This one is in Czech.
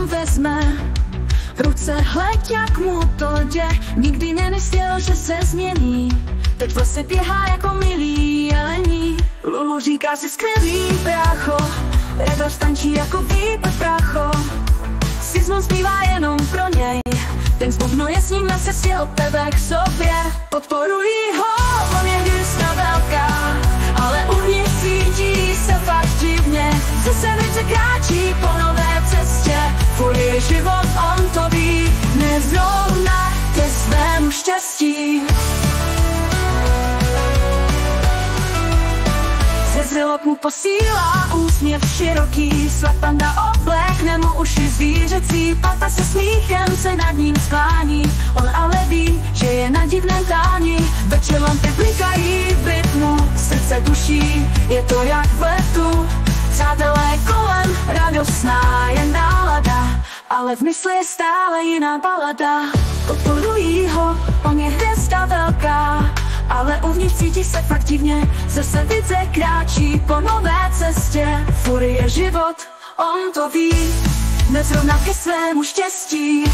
telefon vezme v ruce, hleď jak mu to jde. Nikdy nemyslel, že se změní, teď vlastně běhá jako milý jelení. Lulu říká si skvělý brácho, radost tančí jako výpad prácho. Sismo zbývá jenom pro něj, ten zbubnuje s ním na cestě od tebe k sobě. Podporují ho, on je hvězda velká, ale uvnitř cítí se fakt divně. Zase více kráčí po nové cestě, furt je život, on to ví, nezrovna ke svému štěstí. Zrelok mu posílá úsměv široký, svá panda oblékne mu uši zvířecí. Pata se smíchem se nad ním sklání, on ale ví, že je na divném tání. Večer lampy blikají v rytmu, srdce duší, je to jak v letu. Přátelé kolem, radostná je nálada, ale v mysli je stále jiná balada. Podporují ho, on je hvězda velká, ale uvnitř cítí se fakt divně. Zase více kráčí po nové cestě, furt je život, on to ví, nezrovna ke svému štěstí.